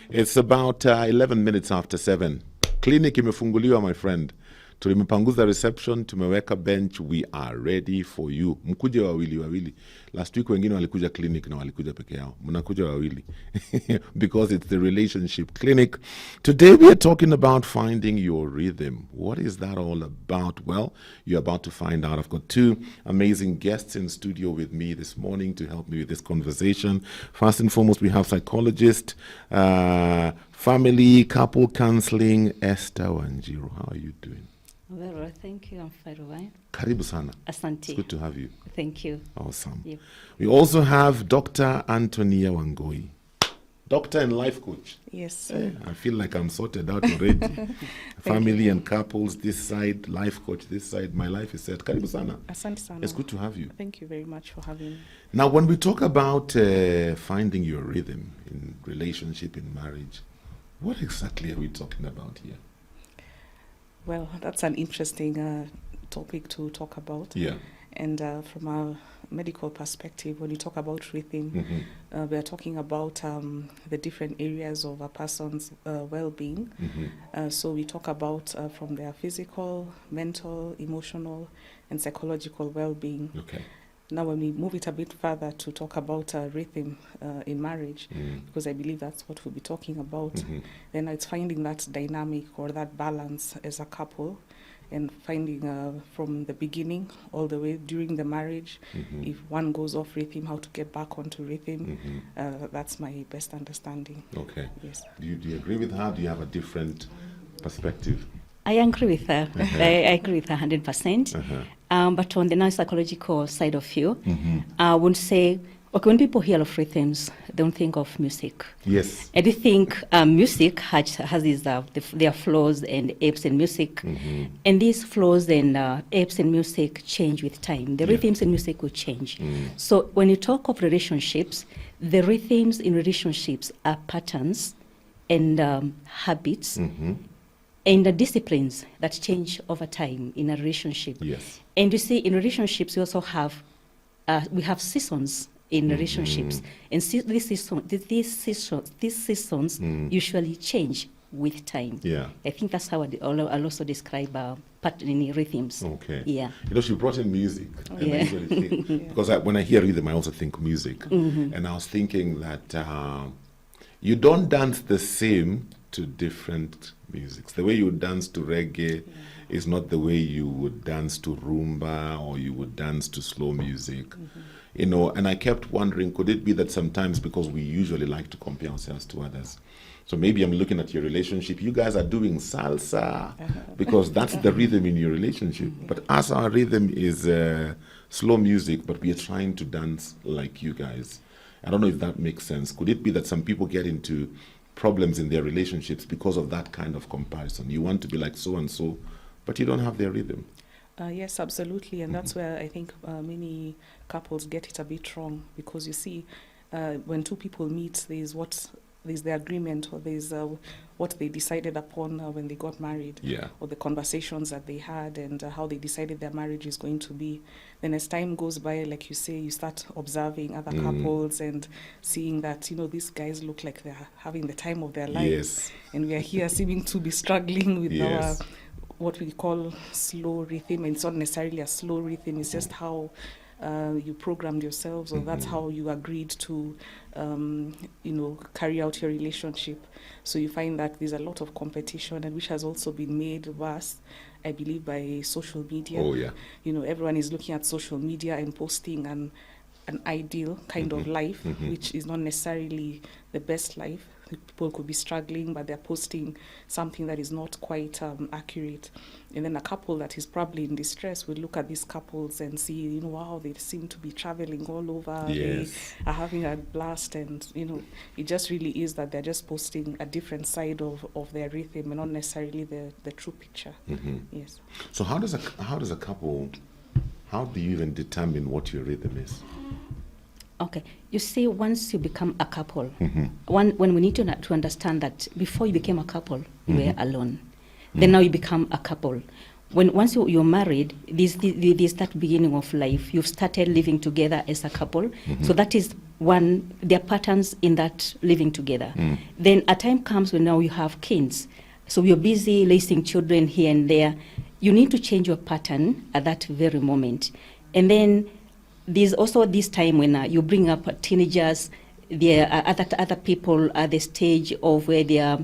It's about 11 minutes after 7. Clinic imefunguliwa, my friend. Tulimepanguza reception, tumeweka bench, we are ready for you. Mkuje wawili. Last week wengine walikuja clinic na walikuja peke yao. Mnakuja wawili. Because it's the relationship clinic. Today we are talking about finding your rhythm. What is that all about? Well, you're about to find out. I've got two amazing guests in studio with me this morning to help me with this conversation. First and foremost, we have psychologist, family, couple counseling, Esther Wanjiru. How are you doing? Very well, thank you. I'm fine. Karibu sana. Asante. It's good to have you. Thank you. Awesome. Yep. We also have Dr. Antonia Wangoi, doctor and life coach. Yes. I feel like I'm sorted out already. Family and couples this side, life coach this side. My life is set. Karibu sana. Asante sana. It's good to have you. Thank you very much for having me. Now, when we talk about finding your rhythm in relationship, in marriage, what exactly are we talking about here? Well, that's an interesting topic to talk about. Yeah. And from a medical perspective, when you talk about rhythm, we are talking about the different areas of a person's well-being. So we talk about from their physical, mental, emotional, and psychological well-being. Okay. Now, when we move it a bit further to talk about rhythm in marriage, because I believe that's what we'll be talking about, then it's finding that dynamic or that balance as a couple and finding from the beginning all the way during the marriage, if one goes off rhythm, how to get back onto rhythm. That's my best understanding. Okay. Yes. Do you agree with her? Do you have a different perspective? I agree with her. I agree with her 100%. But on the non-psychological side of you, I would say, okay, when people hear of rhythms, they don't think of music. Yes. I do think music has these, their flaws and apes in music. And these flaws and apes in music change with time. The rhythms in music will change. So when you talk of relationships, the rhythms in relationships are patterns and habits and the disciplines that change over time in a relationship. Yes. And you see, in relationships, we also have seasons in relationships, and these seasons usually change with time. Yeah. I think that's how I'll also describe pattern in rhythms. Okay. Yeah. You know, she brought in music. And Yeah. I usually think, because when I hear rhythm, I also think music. And I was thinking that you don't dance the same to different musics. The way you dance to reggae is not the way you would dance to rumba or you would dance to slow music. You know, and I kept wondering, could it be that sometimes, because we usually like to compare ourselves to others, so maybe I'm looking at your relationship, you guys are doing salsa because that's the rhythm in your relationship. But as our rhythm is slow music, but we are trying to dance like you guys. I don't know if that makes sense. Could it be that some people get into problems in their relationships because of that kind of comparison? You want to be like so and so, but you don't have their rhythm. Yes, absolutely. And that's where I think many couples get it a bit wrong, because you see, when two people meet, there's the agreement, or there's what they decided upon when they got married, or the conversations that they had and how they decided their marriage is going to be. Then as time goes by, like you say, you start observing other couples and seeing that, you know, these guys look like they're having the time of their lives. And we are here seeming to be struggling with our what we call slow rhythm. It's not necessarily a slow rhythm, it's just how you programmed yourselves, or that's how you agreed to carry out your relationship. So you find that there's a lot of competition, and which has also been made worse, I believe, by social media. You know, everyone is looking at social media and posting an ideal kind of life, which is not necessarily the best life. People could be struggling, but they're posting something that is not quite accurate. And then a couple that is probably in distress will look at these couples and see, you know, wow, they seem to be traveling all over. They are having a blast. And, you know, it just really is that they're just posting a different side of their rhythm and not necessarily the true picture. Yes. So how does a couple, how do you even determine what your rhythm is? Okay. You see, once you become a couple, when we need to understand that before you became a couple, you were alone. Then now you become a couple. Once you're married, this that beginning of life, you've started living together as a couple. So that is their patterns in that living together. Then a time comes when now you have kids. So you're busy raising children here and there. You need to change your pattern at that very moment. And then there's also this time when you bring up teenagers, there are other people at the stage of where they are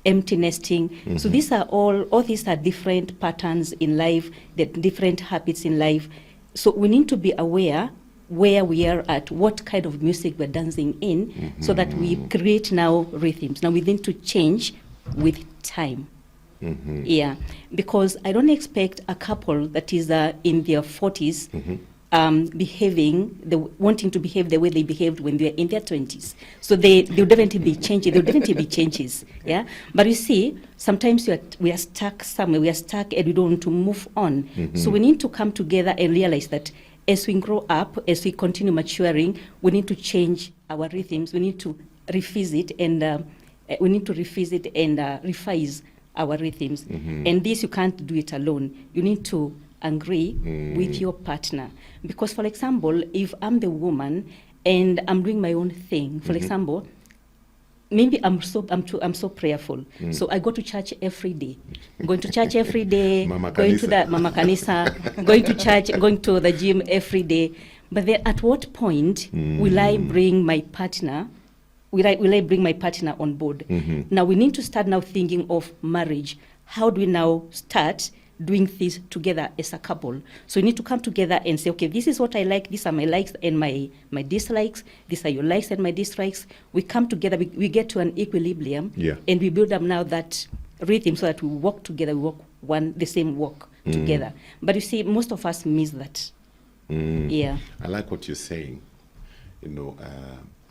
empty nesting. So these are all these are different patterns in life, the different habits in life. So we need to be aware where we are at, what kind of music we're dancing in, so that we create now rhythms. Now we need to change with time. Yeah, because I don't expect a couple that is in their 40s wanting to behave the way they behaved when they were in their 20s. So they'll definitely be changing. There'll definitely be changes. Yeah, but you see, sometimes we are stuck somewhere. We are stuck and we don't want to move on. So we need to come together and realize that as we grow up, as we continue maturing, we need to change our rhythms. We need to revisit and revise our rhythms. And this, you can't do it alone. You need to agree with your partner. Because, for example, if I'm the woman and I'm doing my own thing, for example, maybe I'm so prayerful. So I go to church every day. Going to church every day, going to the Mama Kanisa, going to church, going to the gym every day. But then at what point will I bring my partner? Will I bring my partner on board? Now we need to start now thinking of marriage. How do we now start doing this together as a couple? So we need to come together and say, okay, this is what I like, these are my likes and my dislikes, these are your likes and my dislikes. We come together, we get to an equilibrium, and we build up now that rhythm so that we walk together, we walk the same walk together. But you see, most of us miss that. Yeah. I like what you're saying. You know,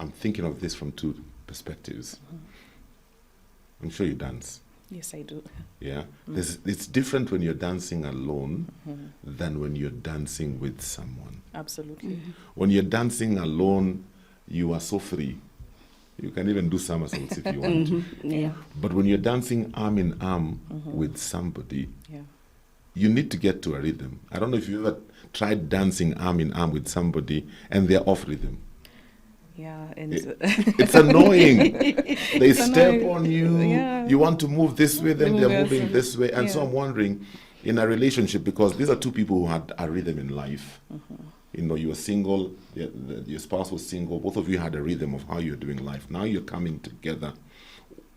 I'm thinking of this from two perspectives. I'm sure you dance. Yes, I do. Yeah, it's different when you're dancing alone than when you're dancing with someone. Absolutely. When you're dancing alone, you are so free. You can even do somersaults if you want to. Yeah. But when you're dancing arm in arm with somebody, you need to get to a rhythm. I don't know if you've ever tried dancing arm in arm with somebody and they're off rhythm. Yeah, and it's annoying. They step annoying. on you. Yeah. You want to move this way, then they're moving this way. And so Yeah. I'm wondering, in a relationship, because these are two people who had a rhythm in life. You know, you were single, your spouse was single, both of you had a rhythm of how you're doing life. Now you're coming together.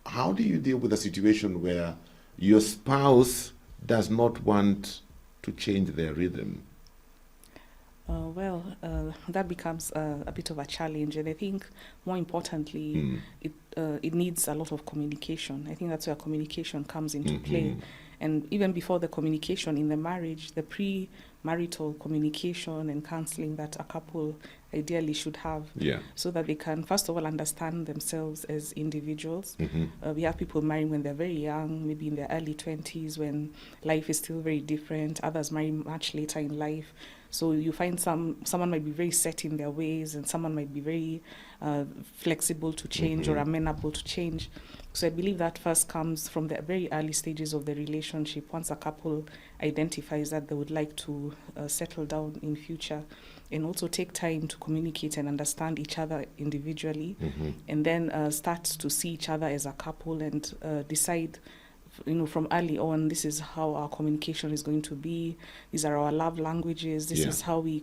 How do you deal with a situation where your spouse does not want to change their rhythm? That becomes a bit of a challenge, and I think more importantly, it needs a lot of communication. I think that's where communication comes into play, and even before the communication in the marriage, the pre-marital communication and counseling that a couple ideally should have, so that they can first of all understand themselves as individuals. We have people marrying when they're very young, maybe in their early 20s, when life is still very different. Others marry much later in life. So you find someone might be very set in their ways, and someone might be very flexible to change or amenable to change. So I believe that first comes from the very early stages of the relationship. Once a couple identifies that they would like to settle down in future, and also take time to communicate and understand each other individually, and then start to see each other as a couple and decide, from early on, this is how our communication is going to be. These are our love languages. This is how we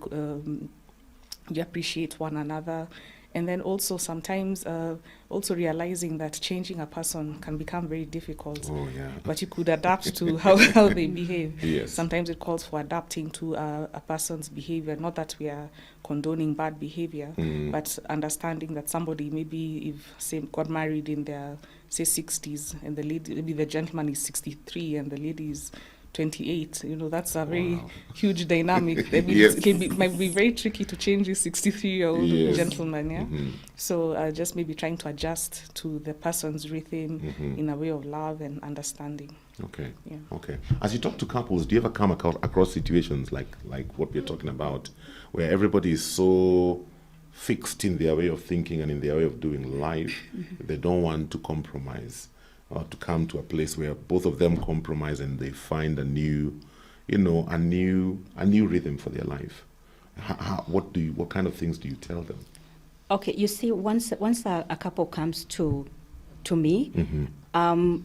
appreciate one another. And then also sometimes also realizing that changing a person can become very difficult. But you could adapt to how they behave. Sometimes it calls for adapting to a person's behavior. Not that we are condoning bad behavior, but understanding that somebody maybe, if say got married in their 60s, and the lady, maybe the gentleman is 63 and the lady is 28, that's a very huge dynamic. I mean, it might be very tricky to change this 63-year-old gentleman, So just maybe trying to adjust to the person's rhythm in a way of love and understanding. Okay. As you talk to couples, do you ever come across situations like what we're talking about, where everybody is so fixed in their way of thinking and in their way of doing life, they don't want to compromise? Or to come to a place where both of them compromise and they find a new rhythm for their life. What kind of things do you tell them? Okay, you see, once a couple comes to me,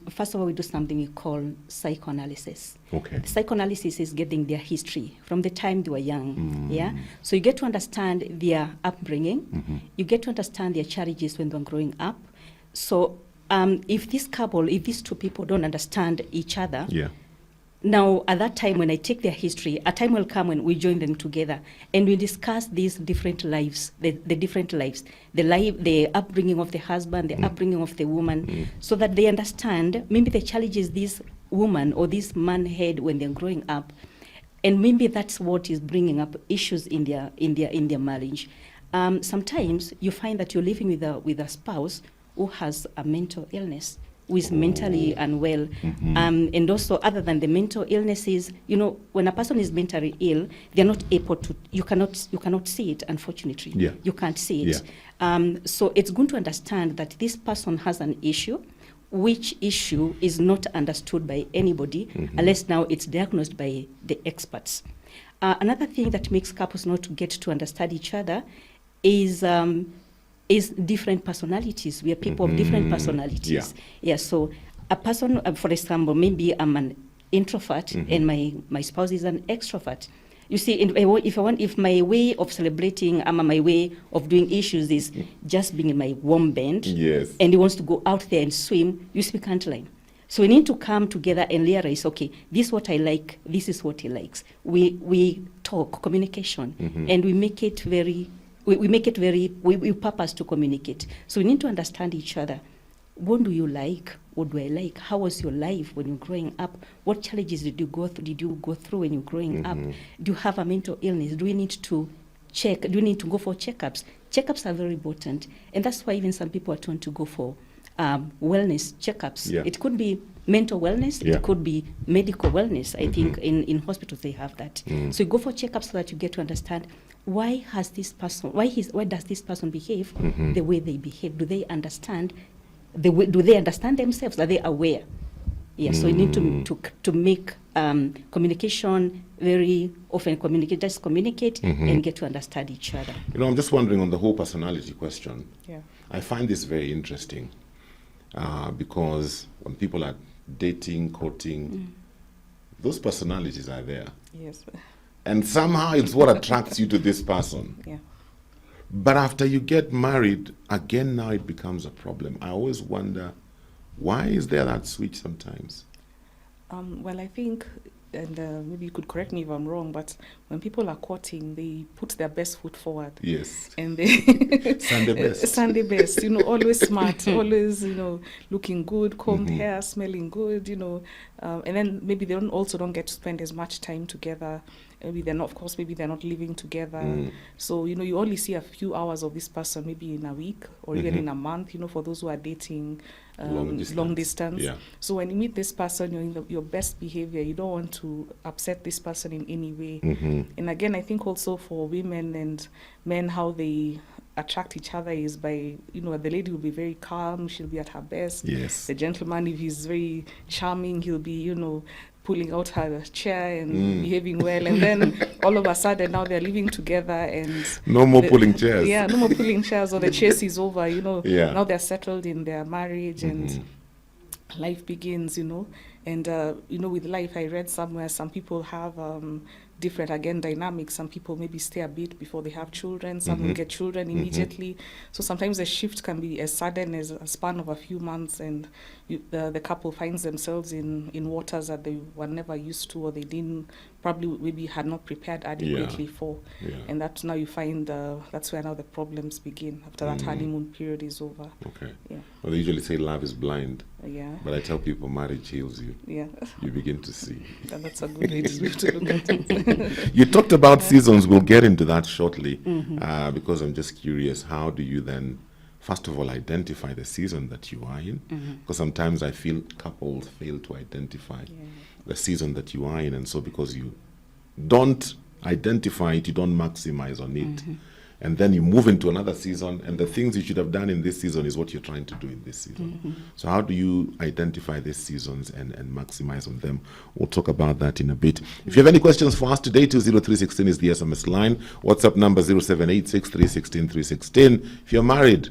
first of all, we do something we call psychoanalysis. Okay. Psychoanalysis is getting their history from the time they were young. Yeah, so you get to understand their upbringing. You get to understand their challenges when they're growing up. So if these two people don't understand each other, Yeah. now at that time when I take their history, a time will come when we join them together and we discuss these different lives, the different lives, the upbringing of the husband, the upbringing of the woman, so that they understand maybe the challenges this woman or this man had when they're growing up, and maybe that's what is bringing up issues in their marriage. Sometimes you find that you're living with a spouse who has a mental illness, who is mentally unwell. And also, other than the mental illnesses, when a person is mentally ill, they're not able to, you cannot see it, unfortunately. Yeah. You can't see it. Yeah. So it's good to understand that this person has an issue, which issue is not understood by anybody unless now it's diagnosed by the experts. Another thing that makes couples not get to understand each other is different personalities. We are people of different personalities. Yeah. So a person, for example, maybe I'm an introvert and my spouse is an extrovert. You see, if my way of celebrating, my way of doing issues is just being in my warm bed, Yes. and he wants to go out there and swim, you speak line. So we need to come together and realize, okay, this is what I like, this is what he likes. We talk, communication, and we make it very. We purpose to communicate. So we need to understand each other. What do you like? What do I like? How was your life when you were growing up? What challenges did you go through when you were growing up? Do you have a mental illness? Do we need to check? Do you need to go for checkups? Checkups are very important. And that's why even some people are trying to go for wellness checkups. Yeah. It could be mental wellness. Yeah. It could be medical wellness. I think in hospitals they have that. So you go for checkups so that you get to understand why does this person behave the way they behave? Do they understand do they understand themselves? Are they aware? Yeah. So you need to make communication very often. Communicate and get to understand each other. I'm just wondering on the whole personality question. Yeah. I find this very interesting because when people are dating, courting, those personalities are there. Yes. And somehow it's what attracts you to this person. Yeah. But after you get married, again, now it becomes a problem. I always wonder, why is there that switch sometimes? Well, I think, and maybe you could correct me if I'm wrong, but when people are courting, they put their best foot forward. Yes. And they Sunday best. Sunday best, always smart, always, looking good, combed hair, smelling good, and then maybe they don't get to spend as much time together. Maybe they're not living together. So, you only see a few hours of this person maybe in a week or even in a month, for those who are dating long distance. Yeah. So when you meet this person, you're in your best behavior. You don't want to upset this person in any way. And again, I think also for women and men, how they attract each other is by, the lady will be very calm, she'll be at her best. Yes. The gentleman, if he's very charming, he'll be, pulling out her chair and behaving well, and then all of a sudden now they're living together and no more pulling chairs. Yeah, no more pulling chairs, or the chase is over. Yeah. Now they're settled in their marriage and life begins. And with life, I read somewhere some people have different, again, dynamics. Some people maybe stay a bit before they have children. Some will get children immediately. So sometimes the shift can be as sudden as a span of a few months, and the couple finds themselves in waters that they were never used to, or they didn't probably maybe had not prepared adequately for. Yeah. And that's now you find that's where now the problems begin after that honeymoon period is over. Okay. Yeah. Well, they usually say love is blind. Yeah. But I tell people marriage heals you. Yeah. You begin to see. And that's a good way to look at it. You talked about seasons. We'll get into that shortly because I'm just curious. How do you then, first of all, identify the season that you are in? Because sometimes I feel couples fail to identify the season that you are in. And so because you don't identify it, you don't maximize on it, and then you move into another season, and the things you should have done in this season is what you're trying to do in this season. So how do you identify these seasons and maximize on them? We'll talk about that in a bit. If you have any questions for us today, 20316 is the SMS line. WhatsApp number 0786316316. If you're married,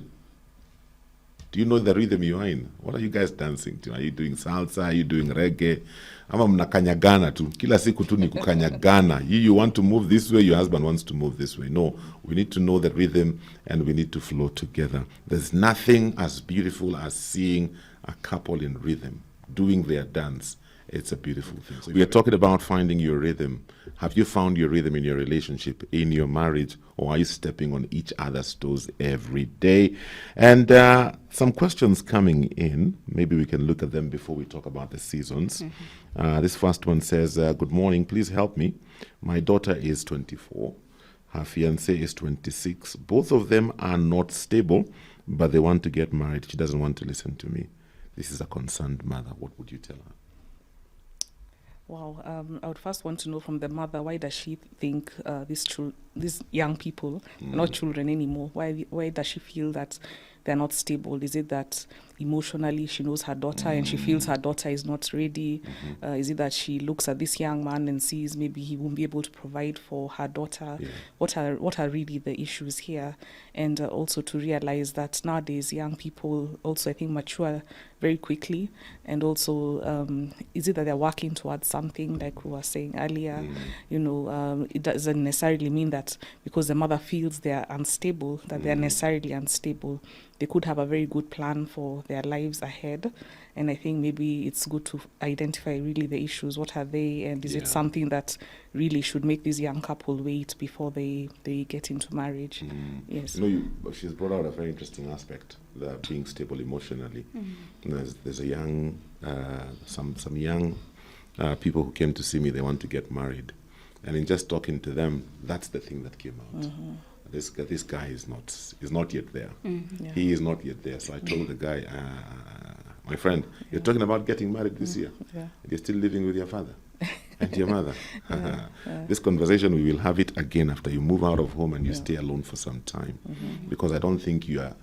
do you know the rhythm you are in? What are you guys dancing to? Are you doing salsa? Are you doing reggae? Ama mnakanyagana tu. Kila siku tu ni kukanyagana. You want to move this way, your husband wants to move this way. No, we need to know the rhythm and we need to flow together. There's nothing as beautiful as seeing a couple in rhythm, doing their dance. It's a beautiful thing. So we are talking about finding your rhythm. Have you found your rhythm in your relationship, in your marriage, or are you stepping on each other's toes every day? And some questions coming in. Maybe we can look at them before we talk about the seasons. This first one says, good morning, please help me. My daughter is 24. Her fiancé is 26. Both of them are not stable, but they want to get married. She doesn't want to listen to me. This is a concerned mother. What would you tell her? Wow, I would first want to know from the mother, why does she think these young people are not children anymore? Why does she feel that they're not stable? Is it that emotionally she knows her daughter and she feels her daughter is not ready? Is it that she looks at this young man and sees maybe he won't be able to provide for her daughter? Yeah. What are really the issues here? And also to realize that nowadays young people also, I think, mature very quickly. And also, is it that they're working towards something, like we were saying earlier? It doesn't necessarily mean that because the mother feels they're unstable, that they're necessarily unstable. They could have a very good plan for their lives ahead. And I think maybe it's good to identify really the issues. What are they? And is it something that really should make this young couple wait before they get into marriage? Yes. She's brought out a very interesting aspect, that being stable emotionally. There's a young, some young people who came to see me, they want to get married. And in just talking to them, that's the thing that came out. This guy is not yet there. Yeah. He is not yet there. So I told the guy, my friend, you're talking about getting married this year. Yeah. You're still living with your father and your mother. This conversation, we will have it again after you move out of home and you stay alone for some time. Because I don't think you are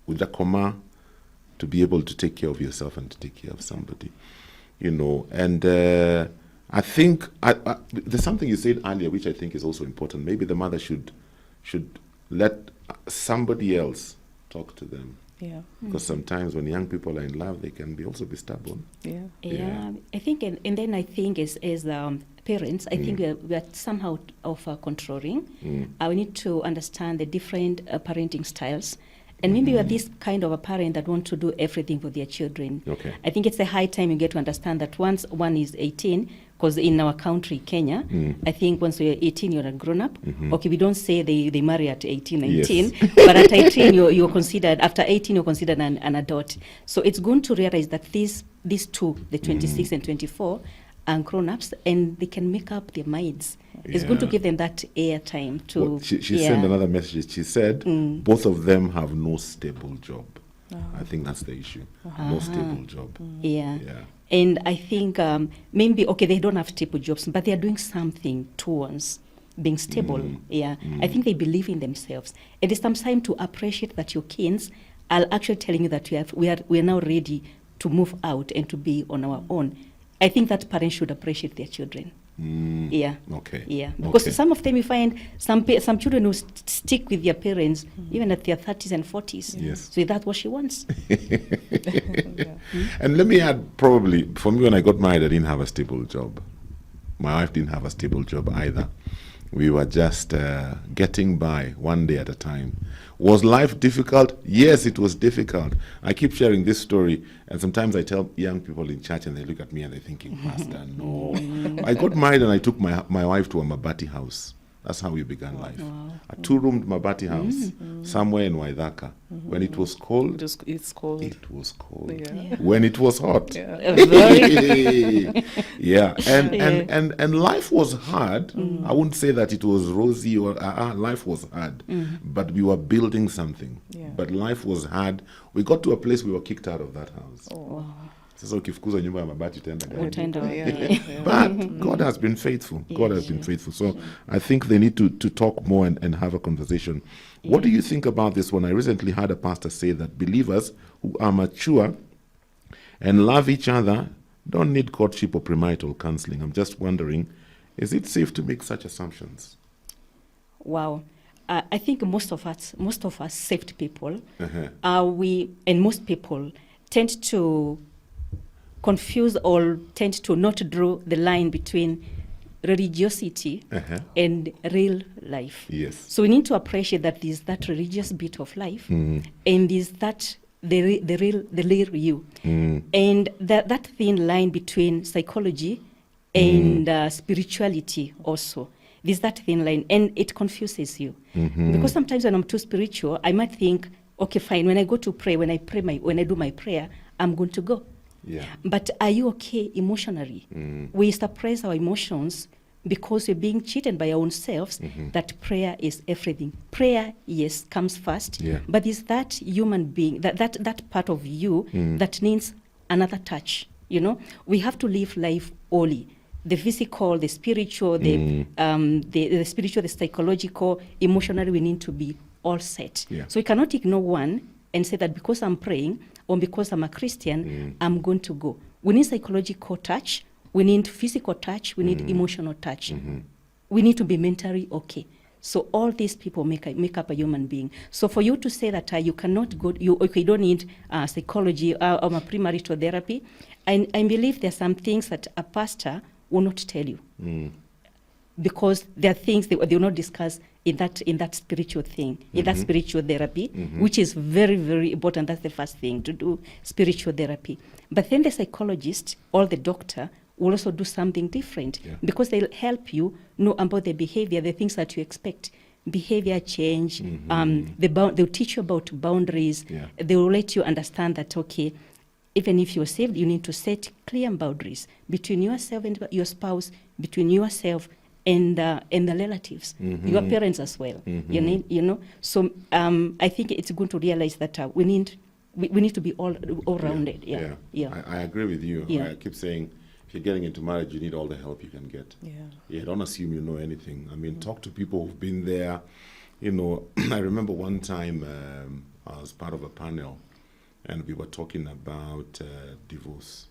with the comma to be able to take care of yourself and to take care of somebody. And I think there's something you said earlier which I think is also important. Maybe the mother should let somebody else talk to them. Yeah. Because sometimes when young people are in love, they can also be stubborn. Yeah. I think, and then I think as parents, I think we are somehow controlling. We need to understand the different parenting styles. And maybe we are this kind of a parent that want to do everything for their children. Okay. I think it's a high time you get to understand that once one is 18, because in our country, Kenya, I think once you're 18, you're a grown-up. Okay, we don't say they marry at 18, 19, but at 18, you're considered, after 18, you're considered an adult. So it's good to realize that these two, the 26 and 24, are grown-ups, and they can make up their minds. It's good to give them that airtime to... Well, she sent another message. She said, both of them have no stable job. I think that's the issue. No stable job. Yeah. And I think maybe, they don't have stable jobs, but they're doing something towards being stable. I think they believe in themselves. And it's some time to appreciate that your kids are actually telling you that we are now ready to move out and to be on our own. I think that parents should appreciate their children. Okay. Yeah, because some of them you find some children who stick with their parents even at their 30s and 40s. Yes. So that's what she wants. And let me add, probably for me, when I got married, I didn't have a stable job. My wife didn't have a stable job either. We were just getting by one day at a time. Was life difficult? Yes, it was difficult. I keep sharing this story, and sometimes I tell young people in church, and they look at me and they're thinking, Pastor, no. I got married and I took my wife to a Mabati house. That's how we began life. Wow. A 2-roomed Mabati house somewhere in Waithaka. When it was cold, it's cold. It was cold. Yeah. When it was hot. Yeah. And life was hard. I wouldn't say that it was rosy or life was hard. But we were building something. Yeah. But life was hard. We got to a place we were kicked out of that house. Oh. Wow. Sasa ukifukuzwa nyumba ya mabati utaenda gani? Utaenda wapi? But God has been faithful. God has been faithful. So I think they need to talk more and have a conversation. What do you think about this one? I recently had a pastor say that believers who are mature and love each other don't need courtship or premarital counseling. I'm just wondering, is it safe to make such assumptions? Wow. I think most of us saved people, most people tend to confuse or tend to not draw the line between religiosity and real life. Yes. So we need to appreciate that there's that religious bit of life, and is that the real you, and that thin line between psychology and spirituality also. There's that thin line, and it confuses you because sometimes when I'm too spiritual, I might think, okay, fine. When I go to pray, when I do my prayer, I'm going to go. Yeah. But are you okay emotionally? We suppress our emotions because we're being cheated by our own selves that prayer is everything. Prayer, yes, comes first, but is that human being, that part of you that needs another touch? You know, we have to live life wholly. The physical, the spiritual, the spiritual, the psychological, emotionally, we need to be all set. Yeah. So we cannot ignore one and say that because I'm praying or because I'm a Christian, I'm going to go. We need psychological touch, we need physical touch, we need emotional touch. We need to be mentally okay. So all these people make up a human being. So for you to say that you cannot go, you don't need psychology or premarital therapy, I believe there are some things that a pastor will not tell you, because there are things they will not discuss in that spiritual thing, in that spiritual therapy, which is very, very important. That's the first thing, to do spiritual therapy. But then the psychologist or the doctor will also do something different, because they'll help you know about the behavior, the things that you expect, behavior change. They'll teach you about boundaries. They will let you understand that, okay, even if you're saved, you need to set clear boundaries between yourself and your spouse, between yourself and the relatives, your parents as well. You need, So I think it's good to realize that we need to be all rounded. I agree with you. Yeah. I keep saying, if you're getting into marriage, you need all the help you can get. Don't assume you know anything. I mean, talk to people who've been there. I remember one time I was part of a panel, and we were talking about divorce.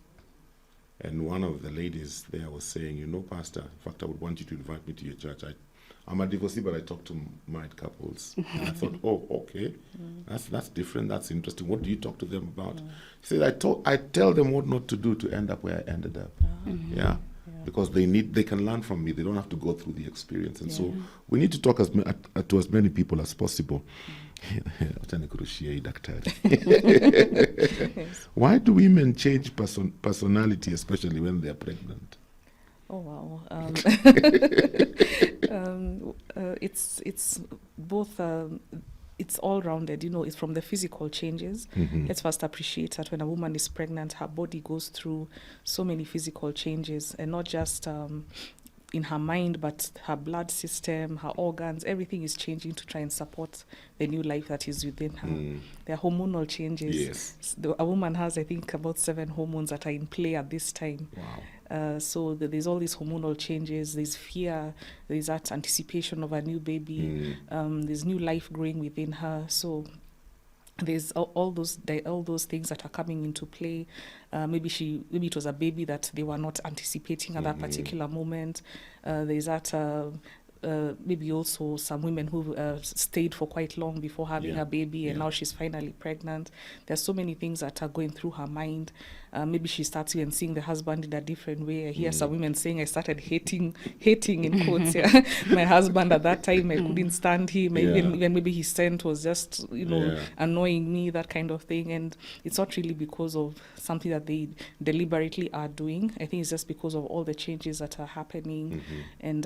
And one of the ladies there was saying, Pastor, in fact, I would want you to invite me to your church. I'm a divorcee, but I talk to married couples. And I thought, oh, okay, that's different. That's interesting. What do you talk to them about? She said, I tell them what not to do to end up where I ended up. Because they can learn from me. They don't have to go through the experience. And so we need to talk to as many people as possible. Why do women change personality, especially when they're pregnant? Oh wow! It's both. It's all rounded. It's from the physical changes. Let's first appreciate that when a woman is pregnant, her body goes through so many physical changes, and not just in her mind, but her blood system, her organs, everything is changing to try and support the new life that is within her. There are hormonal changes. Yes. A woman has, I think, about 7 hormones that are in play at this time. Wow. So there's all these hormonal changes. There's fear. There's that anticipation of a new baby. There's new life growing within her. So there's all those things that are coming into play. Maybe it was a baby that they were not anticipating at that particular moment. There's that. Maybe also some women who stayed for quite long before having a baby, and now she's finally pregnant. There's so many things that are going through her mind. Maybe she starts even seeing the husband in a different way. I hear some women saying, I started hating in quotes, my husband at that time. I couldn't stand him. Even maybe his scent was just, annoying me, that kind of thing. And it's not really because of something that they deliberately are doing. I think it's just because of all the changes that are happening. And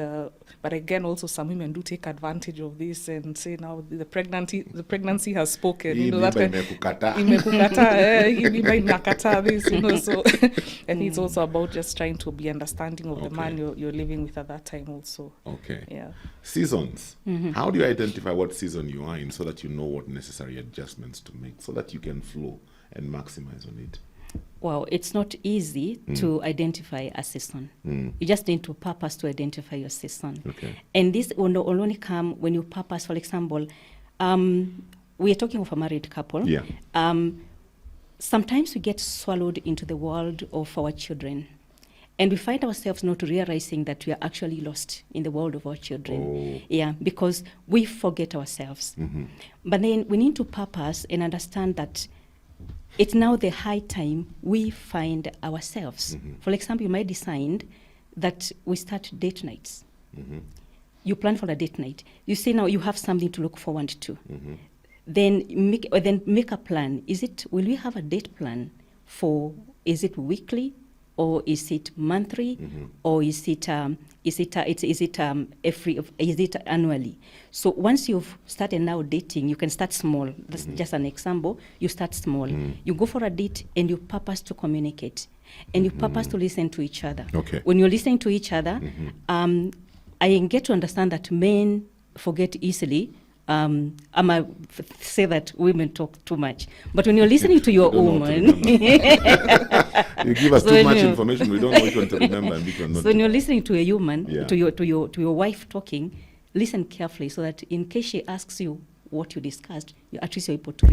but again, also some women do take advantage of this and say, now the pregnancy has spoken. That this. So I think it's also about just trying to be understanding of the man you're living with at that time also. Okay. Yeah. Seasons. How do you identify what season you are in so that you know what necessary adjustments to make so that you can flow and maximize on it? Well, it's not easy to identify a season. You just need to purpose to identify your season. Okay. And this will only come when you purpose. For example, we are talking of a married couple. Yeah. Sometimes we get swallowed into the world of our children. And we find ourselves not realizing that we are actually lost in the world of our children. Oh. Yeah, because we forget ourselves. But then we need to purpose and understand that it's now the high time we find ourselves. For example, you might decide that we start date nights. You plan for a date night. You say now you have something to look forward to. Then make a plan. Will we have a date plan is it weekly? Or is it monthly, or is it annually? So once you've started now dating, you can start small. That's just an example. You start small. You go for a date, and you purpose to communicate, and you purpose to listen to each other. Okay. When you're listening to each other, I get to understand that men forget easily. I might say that women talk too much, but when you're listening to your woman, you give us too much information. We don't know which one to remember and which one not. So when you're listening to a human, Yeah. to your wife talking, listen carefully so that in case she asks you what you discussed, at least you're able to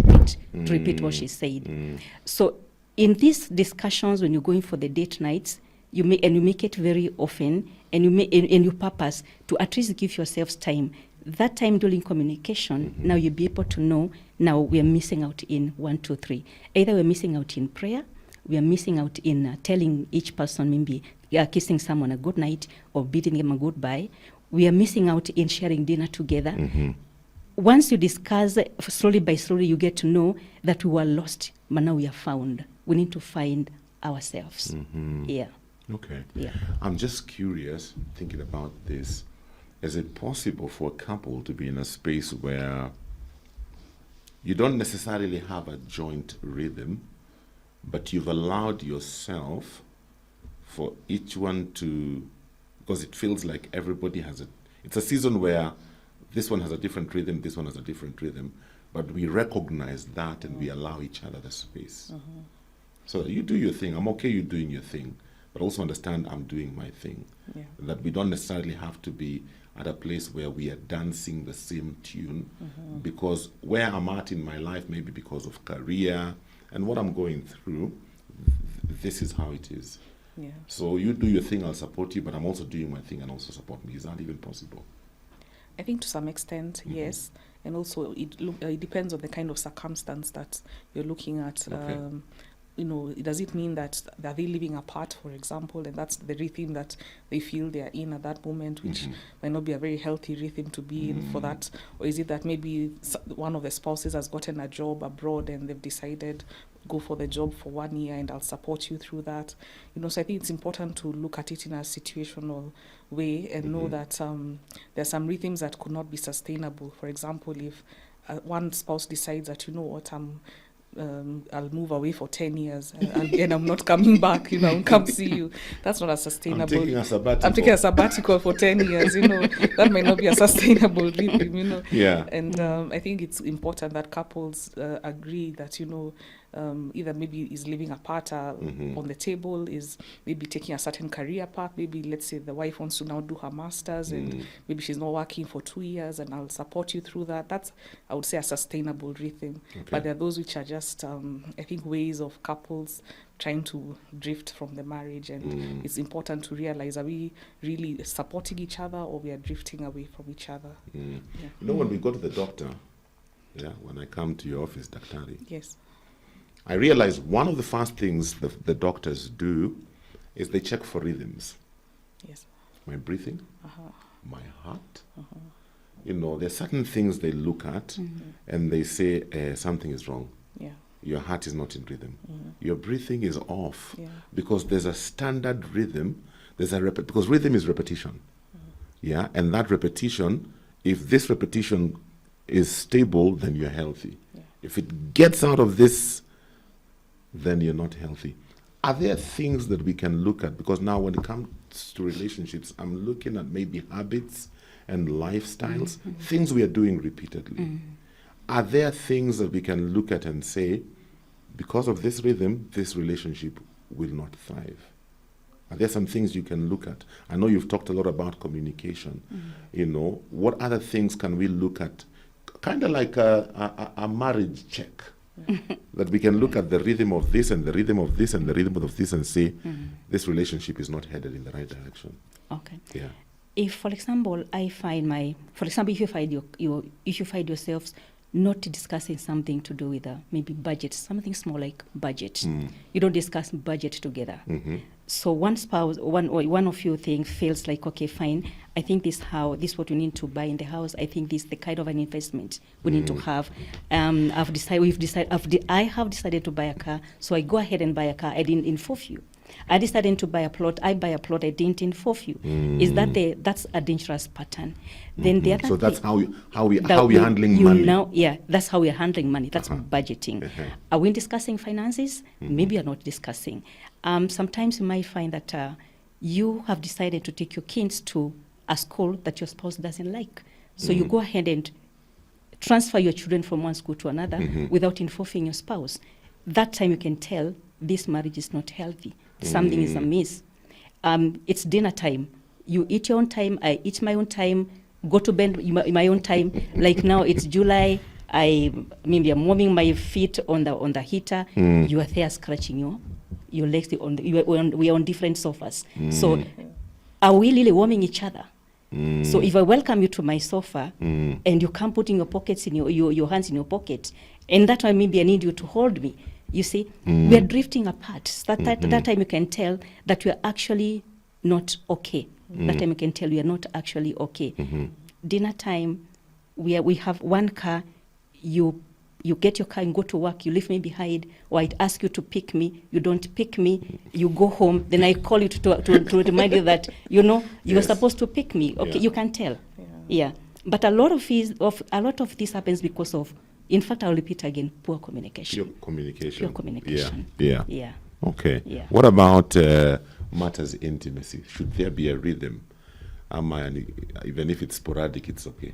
repeat what she said. So in these discussions, when you're going for the date nights, you make it very often, and you purpose to at least give yourselves time. That time during communication, now you'll be able to know, now we are missing out in 1, 2, 3. Either we're missing out in prayer, we are missing out in telling each person, maybe kissing someone a good night or bidding them a goodbye. We are missing out in sharing dinner together. Once you discuss, slowly by slowly, you get to know that we were lost, but now we are found. We need to find ourselves. Yeah. Okay. Yeah. I'm just curious, thinking about this. Is it possible for a couple to be in a space where you don't necessarily have a joint rhythm, but you've allowed yourself for each one to, because it feels like everybody it's a season where this one has a different rhythm, this one has a different rhythm, but we recognize that and we allow each other the space. So that you do your thing, I'm okay you doing your thing, but also understand I'm doing my thing. Yeah. That we don't necessarily have to be at a place where we are dancing the same tune, because where I'm at in my life, maybe because of career and what I'm going through, this is how it is. Yeah. So you do your thing, I'll support you, but I'm also doing my thing and also support me. Is that even possible? I think to some extent, yes. And also it depends on the kind of circumstance that you're looking at. Okay. Does it mean that are they living apart, for example, and that's the rhythm that they feel they are in at that moment, which might not be a very healthy rhythm to be in for that? Or is it that maybe one of the spouses has gotten a job abroad and they've decided go for the job for 1 year and I'll support you through that? So I think it's important to look at it in a situational way and know that there are some rhythms that could not be sustainable. For example, if one spouse decides that, you know what, I'll move away for 10 years and I'm not coming back, I'll come see you. That's not a sustainable. I'm taking a sabbatical. I'm taking a sabbatical for 10 years, that might not be a sustainable rhythm, Yeah. And I think it's important that couples agree that, either maybe is living apart on the table, is maybe taking a certain career path. Maybe, let's say, the wife wants to now do her master's and maybe she's not working for 2 years and I'll support you through that. That's, I would say, a sustainable rhythm. Okay. But there are those which are just, I think, ways of couples trying to drift from the marriage. And it's important to realize, are we really supporting each other or we are drifting away from each other? Yeah. When we go to the doctor, when I come to your office, Daktari, Yes. I realize one of the first things the doctors do is they check for rhythms. Yes. My breathing, my heart. There's certain things they look at and they say something is wrong. Yeah. Your heart is not in rhythm. Your breathing is off because there's a standard rhythm. Because rhythm is repetition. Yeah, and that repetition, if this repetition is stable, then you're healthy. Yeah. If it gets out of this, then you're not healthy. Are there things that we can look at? Because now when it comes to relationships, I'm looking at maybe habits and lifestyles, things we are doing repeatedly. Are there things that we can look at and say, because of this rhythm, this relationship will not thrive. Are there some things you can look at? I know you've talked a lot about communication. You know, what other things can we look at? Kind of like a marriage check. That we can look at the rhythm of this and the rhythm of this and the rhythm of this and say, this relationship is not headed in the right direction. Okay. Yeah. If, for example, if you find yourselves not discussing something to do with maybe budget, something small like budget, you don't discuss budget together. So one spouse, one of you feels like, okay, fine, I think this what we need to buy in the house. I think this is the kind of an investment we need to have. I have decided to buy a car, so I go ahead and buy a car. I didn't inform you. I decided to buy a plot. I buy a plot. I didn't inform you. Is that's a dangerous pattern? Then the other. So that's how we're handling money. That's how we're handling money. That's budgeting. Are we discussing finances? Maybe you're not discussing. Sometimes you might find that you have decided to take your kids to a school that your spouse doesn't like. So you go ahead and transfer your children from one school to another without informing your spouse. That time you can tell this marriage is not healthy. Something is amiss. It's dinner time. You eat your own time. I eat my own time. Go to bed in my own time. Like now it's July. I'm warming my feet on the heater. You are there scratching your legs. We are on different sofas. So are we really warming each other? So if I welcome you to my sofa and you come putting your pockets in your hands in your pocket, and that time maybe I need you to hold me. You see, we are drifting apart. That time you can tell that we are actually not okay. That time you can tell we are not actually okay. Dinner time, we have one car. You get your car and go to work. You leave me behind, or I'd ask you to pick me. You don't pick me. You go home. Then I call you to remind you that you were supposed to pick me. Okay, you can tell. Yeah. But a lot of this happens because of. In fact, I'll repeat again, poor communication. Pure communication. Yeah. Okay. Yeah. What about matters intimacy? Should there be a rhythm? Even if it's sporadic, it's okay.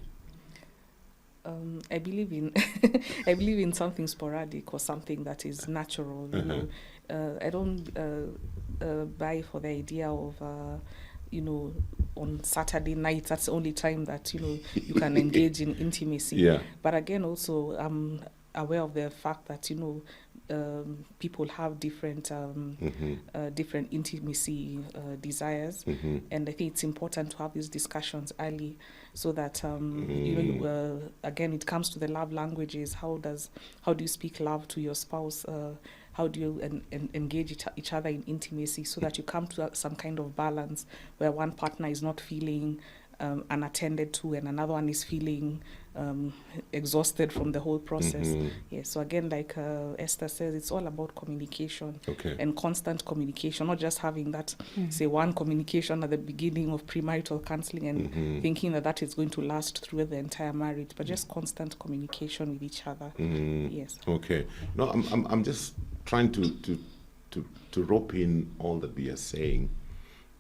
I believe in something sporadic or something that is natural. You know, I don't buy for the idea of on Saturday night, that's the only time that, you can engage in intimacy. Yeah. But again, also, I'm aware of the fact that, people have different intimacy desires. And I think it's important to have these discussions early so that, again, it comes to the love languages. How do you speak love to your spouse? How do you engage each other in intimacy so that you come to some kind of balance where one partner is not feeling unattended to and another one is feeling exhausted from the whole process. So again, like Esther says, it's all about communication and constant communication, not just having that, say, one communication at the beginning of premarital counseling and thinking that is going to last through the entire marriage, but just constant communication with each other. Yes. Okay. No, I'm just trying to rope in all that we are saying,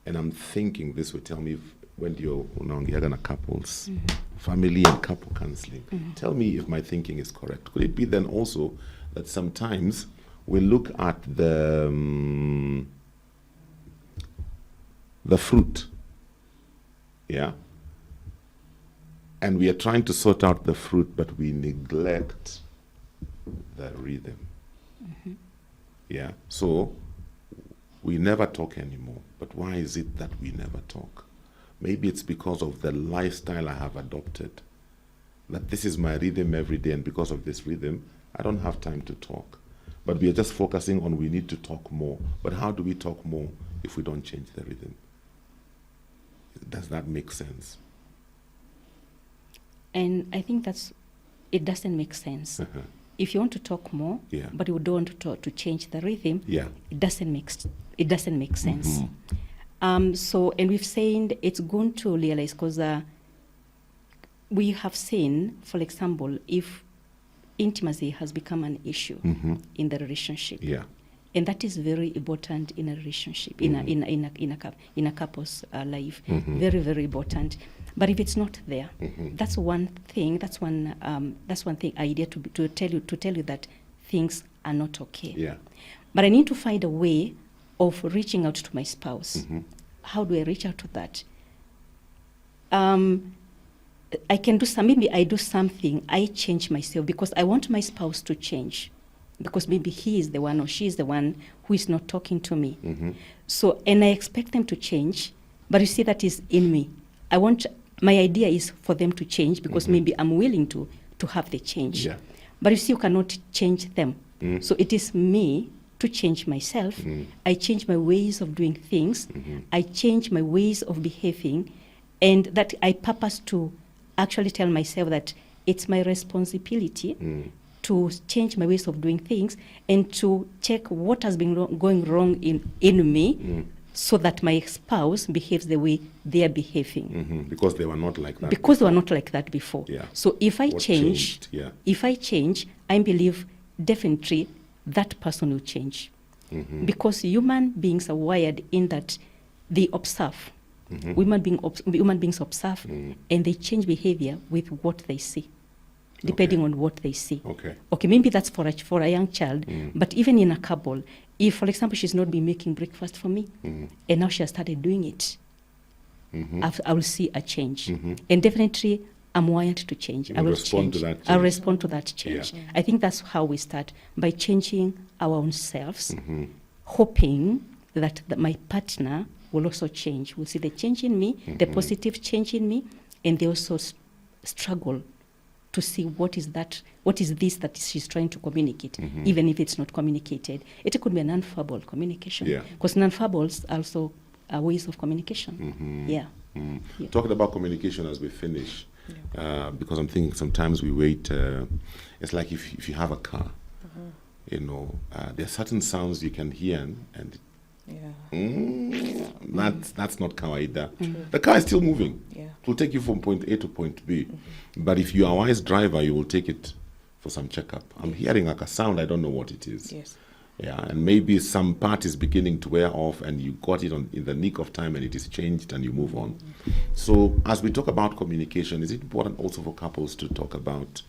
and I'm thinking this will tell me when you're unaongea couples, family and couple counseling. Tell me if my thinking is correct. Could it be then also that sometimes we look at the fruit, and we are trying to sort out the fruit, but we neglect the rhythm. So we never talk anymore. But why is it that we never talk? Maybe it's because of the lifestyle I have adopted, that this is my rhythm every day, and because of this rhythm, I don't have time to talk. But we are just focusing on we need to talk more. But how do we talk more if we don't change the rhythm? Does that make sense? And I think it doesn't make sense. If you want to talk more, but you don't want to change the rhythm, it doesn't make sense. So, and we've said it's going to realize because we have seen, for example, if intimacy has become an issue in the relationship, and that is very important in a relationship, in a couple's life, very, very important. But if it's not there, that's one thing. That's one thing idea to tell you that things are not okay. Yeah. But I need to find a way of reaching out to my spouse. How do I reach out to that? I can do maybe I do something, I change myself because I want my spouse to change. Because maybe he is the one or she is the one who is not talking to me. So, and I expect them to change, but you see that is in me. My idea is for them to change because maybe I'm willing to have the change. Yeah. But you see, you cannot change them. So it is me to change myself. I change my ways of doing things. I change my ways of behaving. And that I purpose to actually tell myself that it's my responsibility to change my ways of doing things and to check what has been going wrong in me so that my spouse behaves the way they are behaving. Because they were not like that. Because they were not like that before. Yeah. So if I What change, changed? Yeah. if I change, I believe definitely that person will change. Because human beings are wired in that they observe. Human beings observe and they change behavior with what they see, depending on what they see. Okay, maybe that's for a young child, but even in a couple, if, for example, she's not been making breakfast for me, and now she has started doing it, I will see a change. And definitely, I'm wired to change. I will respond change. to that change. I'll respond to that change. Yeah. I think that's how we start, by changing our own selves, hoping that my partner will also change. Will see the change in me, the positive change in me, and they also struggle to see what is this that she's trying to communicate, even if it's not communicated. It could be a non-verbal communication, because non-verbals also are ways of communication. Yeah. Talking about communication as we finish, because I'm thinking sometimes we wait. It's like if you have a car, there are certain sounds you can hear and that's not kawaida. The car is still moving. It will take you from point A to point B. But if you are a wise driver, you will take it for some checkup. I'm hearing like a sound, I don't know what it is. Yeah, and maybe some part is beginning to wear off and you got it in the nick of time and it is changed and you move on. So as we talk about communication, is it important also for couples to talk about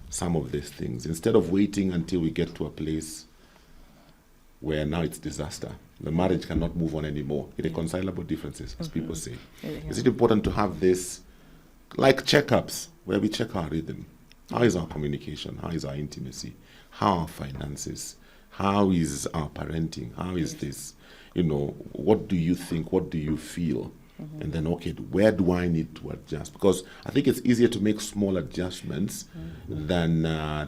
some of these things instead of waiting until we get to a place where now it's disaster? The marriage cannot move on anymore. Irreconcilable differences, as people say. Is it important to have this, like checkups, where we check our rhythm? How is our communication? How is our intimacy? How are our finances? How is our parenting? How is this? What do you think? What do you feel? And then, okay, where do I need to adjust? Because I think it's easier to make small adjustments than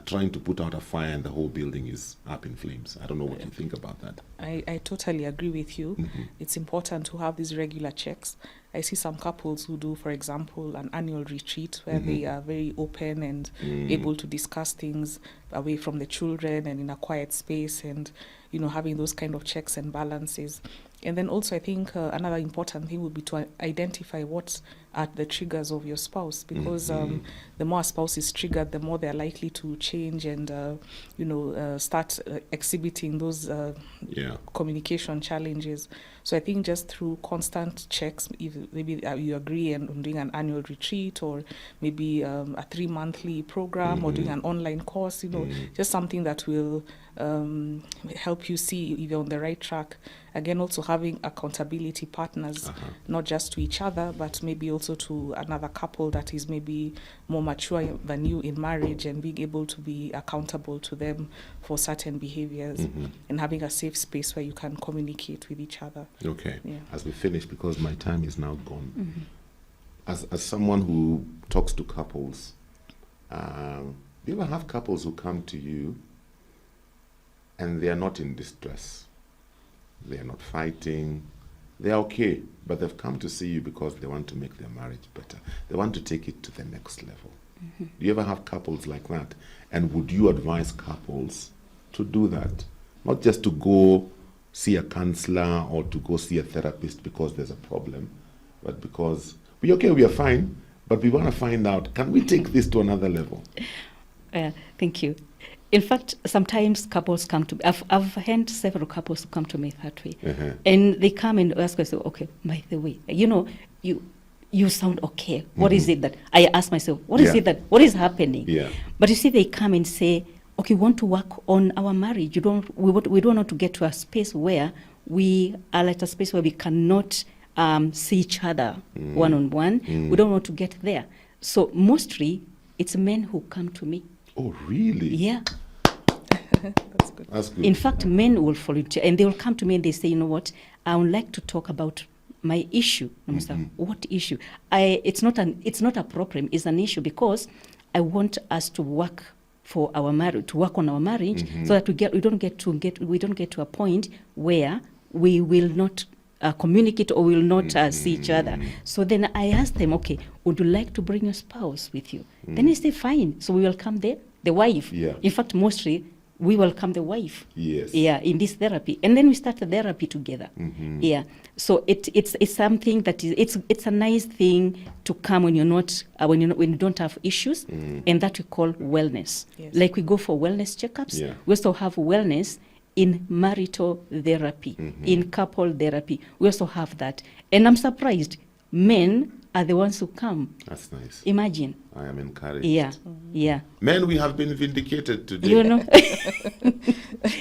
trying to put out a fire and the whole building is up in flames. I don't know what you think about that. I totally agree with you. It's important to have these regular checks. I see some couples who do, for example, an annual retreat where they are very open and able to discuss things away from the children and in a quiet space and, having those kind of checks and balances. And then also I think another important thing would be to identify what are the triggers of your spouse, because the more a spouse is triggered, the more they're likely to change and, start exhibiting those communication challenges. So I think just through constant checks, if maybe you agree on doing an annual retreat or maybe a 3-monthly program or doing an online course, just something that will help you see if you're on the right track. Again, also having accountability partners, not just to each other, but maybe also to another couple that is maybe more mature than you in marriage, and being able to be accountable to them for certain behaviors and having a safe space where you can communicate with each other. Okay. Yeah. As we finish, because my time is now gone, as someone who talks to couples, do you ever have couples who come to you and they are not in distress? They are not fighting. They are okay, but they've come to see you because they want to make their marriage better. They want to take it to the next level. Do you ever have couples like that? And would you advise couples to do that? Not just to go see a counselor or to go see a therapist because there's a problem, but because we are fine, but we want to find out, can we take this to another level? Thank you. In fact, sometimes couples come to me. I've had several couples come to me that way. And they come and ask us, okay, by the way, you sound okay. What is it that, I ask myself, what is it that, what is happening? But you see, they come and say, okay, we want to work on our marriage. We don't want to get to a space where we are at a space where we cannot see each other one-on-one. We don't want to get there. So mostly, it's men who come to me. Oh, really? Yeah. That's good. That's good. In fact, men will volunteer, and they will come to me and they say, you know what, I would like to talk about my issue. And I say, what issue? It's not a problem. It's an issue because I want us to work for our marriage, to work on our marriage, so that we don't get to a point where we will not communicate or will not see each other. So then I ask them, okay, would you like to bring your spouse with you? Then they say, fine. So we welcome the wife. Yeah. In fact, mostly we welcome the wife. Yes. Yeah, in this therapy, and then we start the therapy together. Yeah. So it's something that is it's a nice thing to come when when you don't have issues, and that we call wellness. Yes. Like we go for wellness checkups. Yeah. We also have wellness in marital therapy, in couple therapy. We also have that, and I'm surprised men are the ones who come. That's nice. Imagine. I am encouraged. Yeah. Yeah. Men, we have been vindicated today. You know.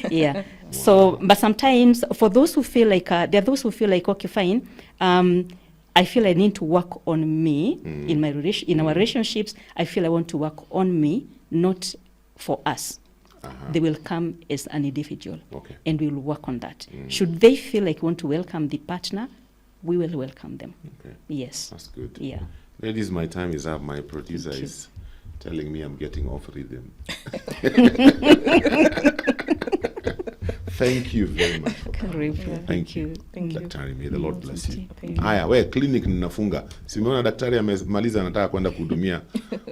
Yeah. So, but sometimes for those who feel like there are those who feel like, okay, fine, I feel I need to work on me in our relationships. I feel I want to work on me, not for us. They will come as an individual, and we will work on that. Should they feel like want to welcome the partner, we will welcome them. Okay. Yes. That's good. Yeah. Ladies, my time is up. My producer is telling me I'm getting off rhythm. Thank you very much for coming. Thank you. Daktari, may the Lord bless you. Haya, we clinic ninafunga. Simeona daktari amemaliza, anataka kwenda kuhudumia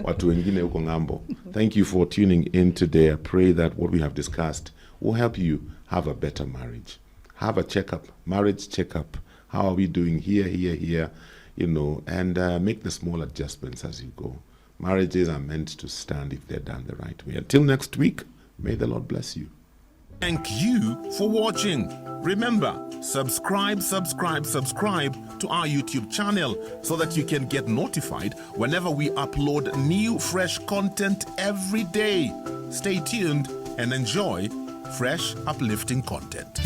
watu wengine huko ng'ambo. Thank you for tuning in today. I pray that what we have discussed will help you have a better marriage. Have a checkup, marriage checkup. How are we doing here, and make the small adjustments as you go. Marriages are meant to stand if they're done the right way. Until next week, may the Lord bless you. Thank you for watching. Remember, subscribe to our YouTube channel so that you can get notified whenever we upload new fresh content every day. Stay tuned and enjoy fresh, uplifting content.